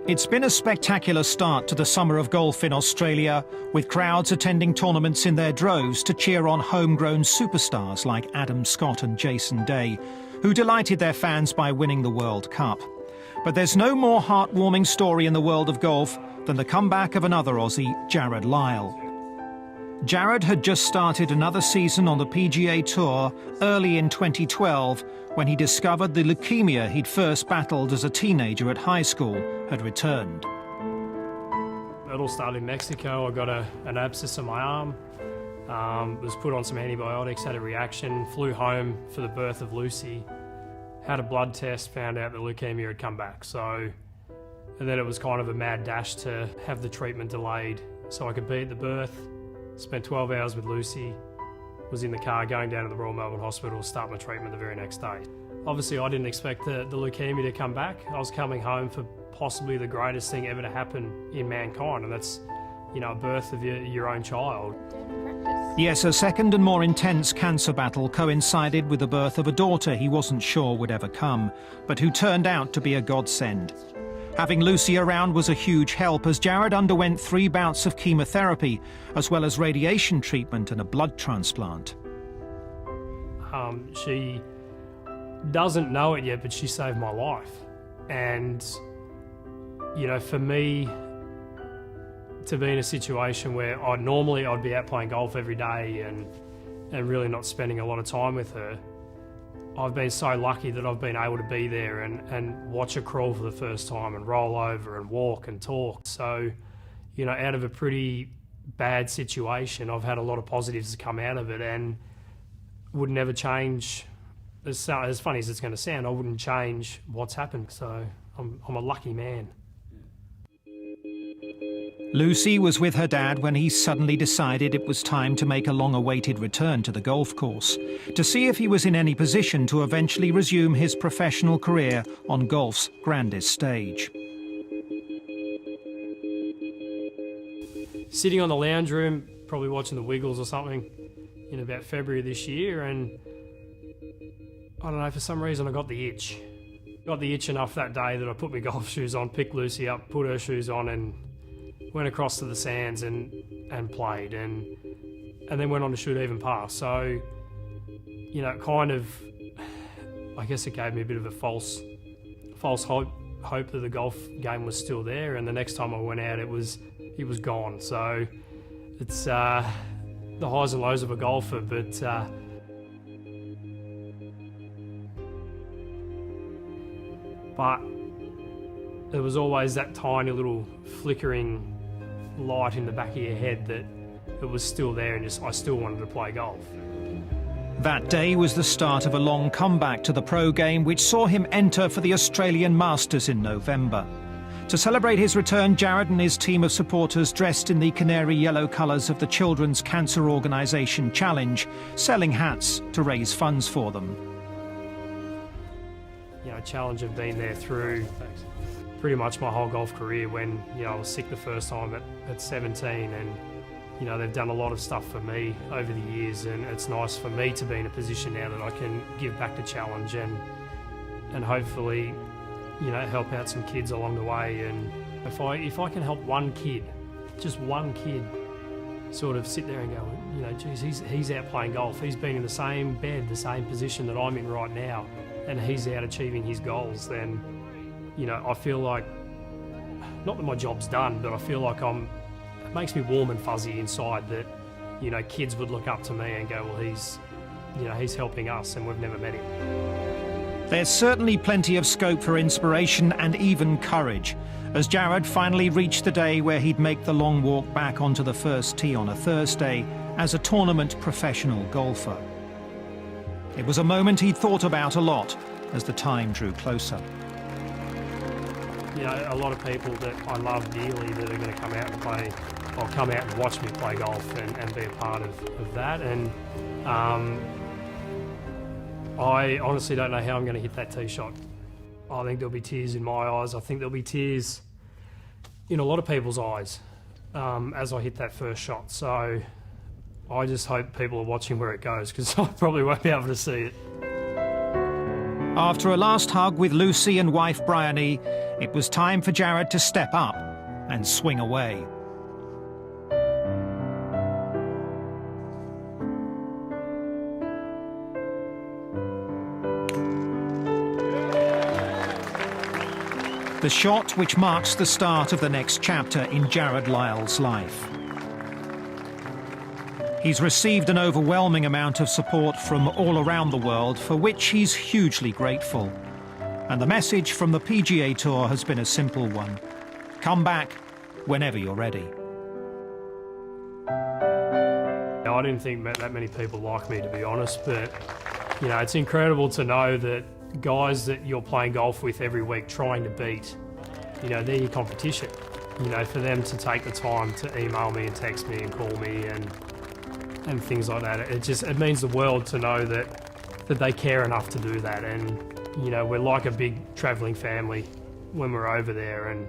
It's been a spectacular start to the summer of golf in Australia, with crowds attending tournaments in their droves to cheer on homegrown superstars like Adam Scott and Jason Day, who delighted their fans by winning the World Cup. But there's no more heartwarming story in the world of golf than the comeback of another Aussie, Jarrod Lyle. Jarrod had just started another season on the PGA Tour early in 2012 when he discovered the leukemia he'd first battled as a teenager at high school had returned. It all started in Mexico. I got an abscess on my arm, was put on some antibiotics, had a reaction, flew home for the birth of Lucy, had a blood test, found out that leukemia had come back. And then it was kind of a mad dash to have the treatment delayed so I could be at the birth. Spent 12 hours with Lucy, was in the car going down to the Royal Melbourne Hospital, start my treatment the very next day. Obviously I didn't expect the leukemia to come back. I was coming home for possibly the greatest thing ever to happen in mankind, and that's, a birth of your own child. Yes, a second and more intense cancer battle coincided with the birth of a daughter he wasn't sure would ever come, but who turned out to be a godsend. Having Lucy around was a huge help as Jarrod underwent 3 bouts of chemotherapy, as well as radiation treatment and a blood transplant. She doesn't know it yet, but she saved my life. And, for me to be in a situation where I'd be out playing golf every day and really not spending a lot of time with her, I've been so lucky that I've been able to be there and watch her crawl for the first time and roll over and walk and talk. So, out of a pretty bad situation, I've had a lot of positives come out of it and would never change, as funny as it's going to sound, I wouldn't change what's happened. So I'm a lucky man. Lucy was with her dad when he suddenly decided it was time to make a long-awaited return to the golf course, to see if he was in any position to eventually resume his professional career on golf's grandest stage. Sitting on the lounge room, probably watching the Wiggles or something, in about February this year, and I don't know, for some reason I got the itch. Got the itch enough that day that I put my golf shoes on, picked Lucy up, put her shoes on and went across to the sands and played and then went on to shoot even par. So, kind of, I guess it gave me a bit of a false hope that the golf game was still there, and the next time I went out it was gone. So it's the highs and lows of a golfer, but there was always that tiny little flickering light in the back of your head that it was still there, and I still wanted to play golf. That day was the start of a long comeback to the pro game, which saw him enter for the Australian Masters in November. To celebrate his return, Jarrod and his team of supporters dressed in the canary yellow colours of the Children's Cancer Organisation Challenge, selling hats to raise funds for them. Challenge have been there through pretty much my whole golf career. When I was sick the first time at 17, and they've done a lot of stuff for me over the years, and it's nice for me to be in a position now that I can give back to Challenge and hopefully help out some kids along the way. And if I can help one kid, just one kid, sort of sit there and go, geez, he's out playing golf, he's been in the same bed, the same position that I'm in right now, and he's out achieving his goals, then I feel like, not that my job's done, but I feel like it makes me warm and fuzzy inside that kids would look up to me and go, well, he's helping us and we've never met him. There's certainly plenty of scope for inspiration and even courage, as Jarrod finally reached the day where he'd make the long walk back onto the first tee on a Thursday as a tournament professional golfer. It was a moment he'd thought about a lot as the time drew closer. A lot of people that I love dearly that are going to come out and play, or come out and watch me play golf and be a part of that. And I honestly don't know how I'm going to hit that tee shot. I think there'll be tears in my eyes. I think there'll be tears in a lot of people's eyes as I hit that first shot. So I just hope people are watching where it goes, because I probably won't be able to see it. After a last hug with Lucy and wife Bryony, it was time for Jarrod to step up and swing away. The shot which marks the start of the next chapter in Jarrod Lyle's life. He's received an overwhelming amount of support from all around the world, for which he's hugely grateful. And the message from the PGA Tour has been a simple one. Come back whenever you're ready. I didn't think that many people like me, to be honest, but you know, it's incredible to know that guys that you're playing golf with every week trying to beat, you know, they're your competition. You know, for them to take the time to email me and text me and call me and things like that, it means the world to know that they care enough to do that. And you know, we're like a big travelling family when we're over there, and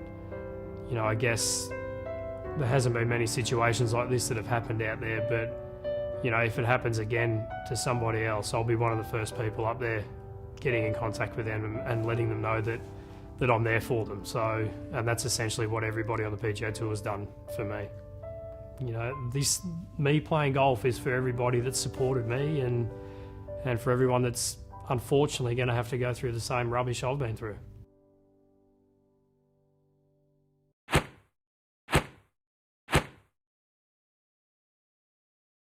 you know, I guess there hasn't been many situations like this that have happened out there, but you know, if it happens again to somebody else, I'll be one of the first people up there getting in contact with them and letting them know that I'm there for them. So, and that's essentially what everybody on the PGA Tour has done for me. You know, me playing golf is for everybody that's supported me and for everyone that's unfortunately going to have to go through the same rubbish I've been through.